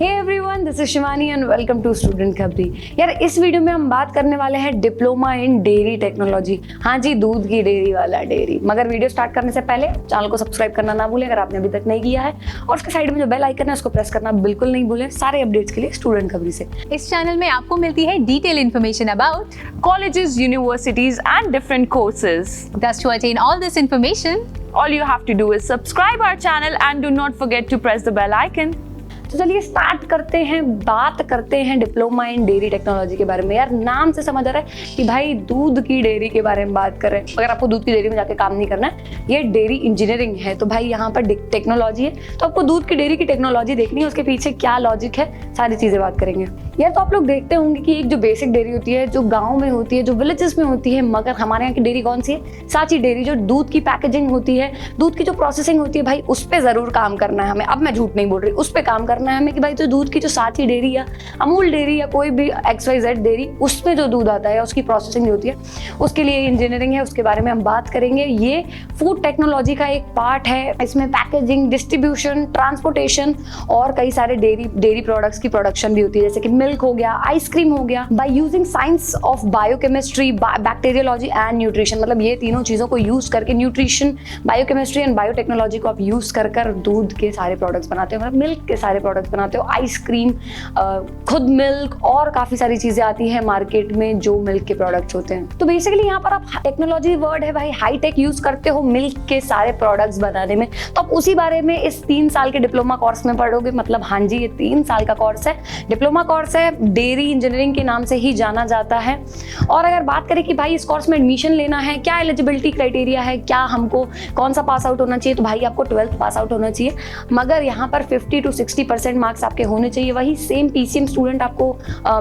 Hey everyone, this is Shivani and welcome to student Khabri. यार इस video में हम बात करने वाले हैं डिप्लोमा इन डेयरी टेक्नोलॉजी। हाँ जी, दूध की डेयरी वाला डेयरी। मगर वीडियो स्टार्ट करने से पहले चैनल को सब्सक्राइब करना ना भूलें अगर आपने अभी तक नहीं किया है, और उसके साइड में जो बेल आइकन है उसको प्रेस करना बिल्कुल नहीं भूलें सारे अपडेट्स के लिए स्टूडेंट खबरी से। इस चैनल में आपको मिलती है detail information about colleges, universities, and different courses. thus to attain all this information. All you have to do is subscribe our channel and do not forget to press the bell icon. तो चलिए start करते हैं, बात करते हैं diploma in dairy technology के बारे में। यार नाम से समझ आ रहा है कि भाई दूध की डेयरी के बारे में बात कर रहे हैं। अगर आपको दूध की डेयरी में जाके काम नहीं करना है, ये डेयरी इंजीनियरिंग है, तो भाई यहाँ पर टेक्नोलॉजी है, तो आपको दूध की डेयरी की टेक्नोलॉजी देखनी है, उसके पीछे क्या लॉजिक है, सारी चीजें बात करेंगे। यार तो आप लोग देखते होंगे कि एक जो बेसिक डेयरी होती है, जो गाँव में होती है, जो विलेजेस में होती है, मगर हमारे यहाँ की डेयरी कौन सी है? सांची डेयरी। जो दूध की पैकेजिंग होती है, दूध की जो प्रोसेसिंग होती है, भाई उस पर जरूर काम करना है हमें। अब मैं झूठ नहीं बोल रही, उस पर काम करना है हमें कि भाई तो दूध की जो सांची डेयरी या अमूल डेयरी या कोई भी XYZ डेयरी, उसमें जो दूध आता है उसकी प्रोसेसिंग जो होती है, उसके लिए इंजीनियरिंग है, उसके बारे में हम बात करेंगे। ये फूड टेक्नोलॉजी का एक पार्ट है। इसमें पैकेजिंग, डिस्ट्रीब्यूशन, ट्रांसपोर्टेशन और कई सारे डेयरी प्रोडक्ट्स की प्रोडक्शन भी होती है, जैसे कि मिल्क हो गया, आइसक्रीम हो गया। By using science of biochemistry, bacteriology and nutrition, मतलब ये तीनों चीजों को यूज करके न्यूट्रिशन, बायोकेमिस्ट्री एंड बायोटेक्नोलॉजी को आप यूज कर दूध के सारे प्रोडक्ट्स बनाते हो, मतलब मिल्क के सारे प्रोडक्ट्स बनाते हो, आइसक्रीम, खुद मिल्क और काफी सारी चीजें आती हैं मार्केट में जो मिल्क के प्रोडक्ट्स होते हैं। तो बेसिकली यहाँ पर आप टेक्नोलॉजी वर्ड है भाई, हाई टेक यूज करते हो मिल्क के सारे प्रोडक्ट्स बनाने में, तो आप उसी बारे में इस 3 साल के डिप्लोमा कोर्स में पढ़ोगे। मतलब हाँ जी, ये 3 साल का कोर्स है, डिप्लोमा कोर्स है, डेयरी इंजीनियरिंग के नाम से ही जाना जाता है। और अगर बात करें कि भाई इस कोर्स में एडमिशन लेना है, क्या एलिजिबिलिटी क्राइटेरिया है, क्या हमको कौन सा पास आउट होना चाहिए, तो भाई आपको 12th पास आउट होना चाहिए। मगर यहाँ पर 50 to 60% मार्क्स आपके होने चाहिए। वही सेम PCM स्टूडेंट, आपको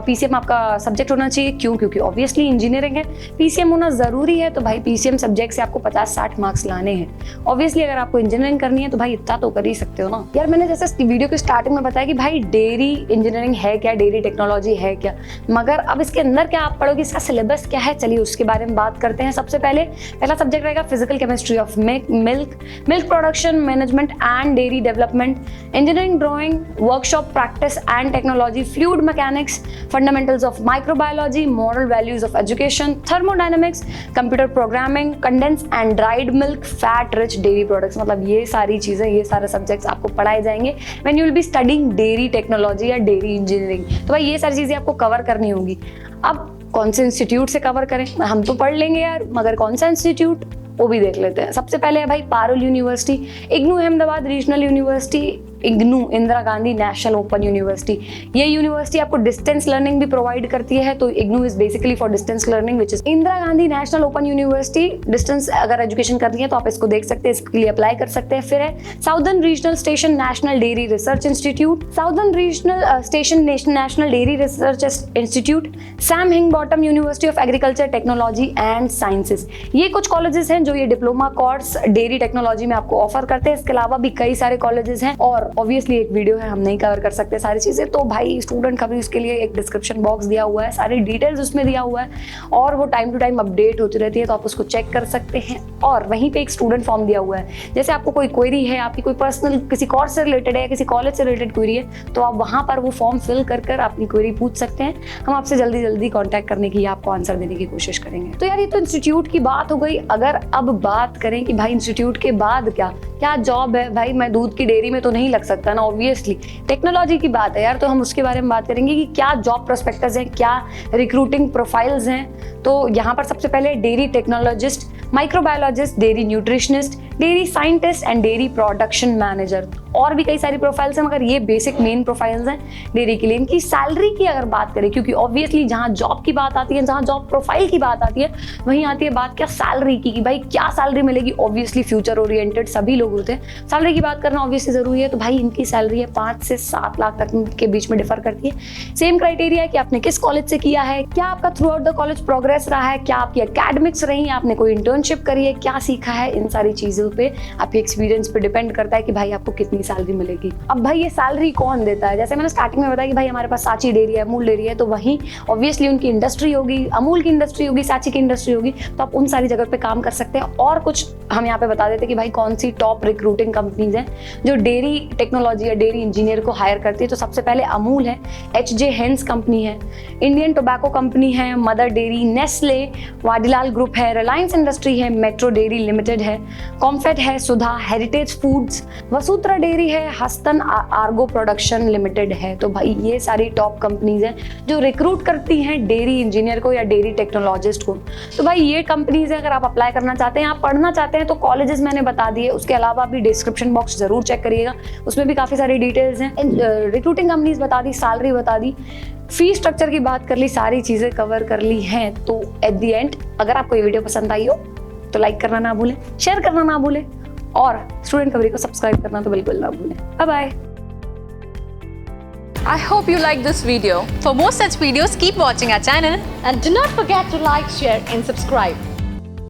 PCM आपका सब्जेक्ट होना चाहिए। क्यों? क्योंकि ऑब्वियसली इंजीनियरिंग है, PCM होना जरूरी है, तो भाई PCM सब्जेक्ट से आपको 50-60 मार्क्स लाने हैं। ऑब्वियसली अगर आपको इंजीनियरिंग करनी है तो भाई इतना तो कर ही सकते हो ना। यार मैंने जैसे वीडियो के स्टार्टिंग में बताया कि भाई डेयरी इंजीनियरिंग है क्या, डेयरी टेक्नोलॉजी है क्या, मगर अब इसके अंदर क्या आप पढ़ोगे, इसका सिलेबस क्या है, चलिए उसके बारे में बात करते हैं। सबसे पहला सब्जेक्ट रहेगा physical chemistry of milk production management and dairy development, engineering drawing, workshop practice and technology, fluid mechanics, fundamentals of microbiology, moral values of education, thermodynamics, computer programming, condense and dried milk, fat rich dairy products. मतलब ये सारी चीजें, ये सारे subjects आपको पढ़ाए जाएंगे when you will be studying dairy technology या डेयरी इंजीनियरिंग। तो भाई ये सारी चीजें आपको कवर करनी होगी। अब कौन से इंस्टीट्यूट से कवर करें, हम तो पढ़ लेंगे यार, मगर कौन सा इंस्टीट्यूट वो भी देख लेते हैं। सबसे पहले है भाई Parul university, IGNOU Ahmedabad regional university, IGNOU Indira Gandhi national open university. ये यूनिवर्सिटी आपको डिस्टेंस लर्निंग भी प्रोवाइड करती है, तो IGNOU is basically for distance learning, which is Indira Gandhi national open university. Distance अगर एजुकेशन करनी है तो आप इसको देख सकते हैं, इसके लिए अप्लाई कर सकते हैं। फिर है southern regional station national dairy research institute, southern regional station national dairy research institute, Sam Higginbottom university of agriculture technology and sciences. ये कुछ कॉलेजेस हैं जो ये डिप्लोमा कोर्स डेयरी टेक्नोलॉजी में आपको ऑफर करते हैं। इसके अलावा भी कई सारे कॉलेजेस हैं, और ऑब्वियसली एक वीडियो है, हम नहीं कवर कर सकते सारी चीजें, तो भाई स्टूडेंट खबरी उसके लिए एक डिस्क्रिप्शन बॉक्स दिया हुआ है, सारी डिटेल्स उसमें दिया हुआ है, और वो टाइम टू टाइम अपडेट होती रहती है, तो आप उसको चेक कर सकते हैं। और वहीं पे एक स्टूडेंट फॉर्म दिया हुआ है, जैसे आपको कोई क्वेरी है, आपकी कोई पर्सनल किसी कोर्स से रिलेटेड है, किसी कॉलेज से रिलेटेड क्वेरी है, तो आप वहां पर वो फॉर्म फिल कर अपनी क्वेरी पूछ सकते हैं। हम आपसे जल्दी कॉन्टैक्ट करने की, आपको आंसर देने की कोशिश करेंगे। तो यार ये तो इंस्टीट्यूट की बात हो गई। अगर अब बात करें कि भाई इंस्टीट्यूट के बाद क्या जॉब है, भाई मैं दूध की डेयरी में तो नहीं लग सकता ना, ऑब्वियसली टेक्नोलॉजी की बात है यार, तो हम उसके बारे में बात करेंगे कि क्या जॉब प्रोस्पेक्टस हैं, क्या रिक्रूटिंग प्रोफाइल्स हैं। तो यहाँ पर सबसे पहले dairy technologist, microbiologist, dairy nutritionist, dairy scientist and dairy production manager, और भी कई सारी प्रोफाइल्स हैं, मगर ये बेसिक मेन प्रोफाइल्स हैं डेयरी के लिए। इनकी सैलरी की अगर बात करें, क्योंकि ऑब्वियसली जहाँ जॉब की बात आती है, जहाँ जॉब प्रोफाइल की बात आती है, वहीं आती है बात क्या सैलरी की, कि भाई क्या सैलरी मिलेगी। ऑब्वियसली फ्यूचर ओरिएंटेड सभी लोग होते हैं, सैलरी की बात करना ऑब्वियसली जरूरी है। तो भाई इनकी सैलरी है 5 से 7 लाख तक के बीच में डिफर करती है। सेम क्राइटेरिया है कि आपने किस कॉलेज से किया है, क्या आपका through out the college progress रहा है, क्या आपकी एकेडमिक्स रही, आपने कोई इंटर्नशिप इंटर्नशिप करी है, क्या सीखा है, इन सारी चीज़ों पे आपके एक्सपीरियंस पे डिपेंड करता है कि भाई आपको कितनी सैलरी मिलेगी। अब भाई ये सैलरी कौन देता है? जैसे मैंने स्टार्टिंग में बताया कि भाई हमारे पास सांची डेयरी है, अमूल डेयरी है, तो वहीं ऑब्वियसली उनकी इंडस्ट्री होगी, अमूल की इंडस्ट्री होगी, सांची की इंडस्ट्री होगी, तो आप उन सारी जगह पे काम कर सकते हैं। और कुछ हम यहाँ पे बता देते हैं कि भाई कौन सी टॉप रिक्रूटिंग कंपनीज हैं जो डेयरी टेक्नोलॉजी या डेयरी इंजीनियर को हायर करती है। तो सबसे पहले अमूल है, HJ हेंस कंपनी है, इंडियन टोबैको कंपनी है, mother dairy, Nestle, Vadilal group है, रिलायंस इंडस्ट्री है, मेट्रो डेयरी लिमिटेड है, कॉम्फेट है, सुधा, हेरिटेज फूड्स, वसुंधरा डेयरी है, हस्तन आर्गो प्रोडक्शन लिमिटेड है। तो भाई ये सारी टॉप कंपनीज हैं जो रिक्रूट करती हैं डेयरी इंजीनियर को या डेयरी टेक्नोलॉजिस्ट को। तो भाई ये कंपनीज है, अगर आप अप्लाई करना चाहते हैं, आप पढ़ना चाहते हैं, तो कॉलेजेस मैंने बता दिए। उसके अलावा भी डिस्क्रिप्शन बॉक्स जरूर चेक करिएगा, उसमें भी काफ़ी सारी डिटेल्स हैं। रिक्रूटिंग कंपनीज बता दी, सैलरी बता दी, फीस स्ट्रक्चर की बात कर ली, सारी चीज़ें कवर कर ली हैं। तो एट द एंड अगर आपको ये वीडियो पसंद आई हो तो लाइक करना ना भूलें, शेयर करना ना भूलें और स्टूडेंट खबरी को सब्सक्राइब करना तो बिल्कुल ना भूलें। Bye bye. I hope you liked this video. For more such videos, keep watching our channel. And do not forget to like, share and subscribe.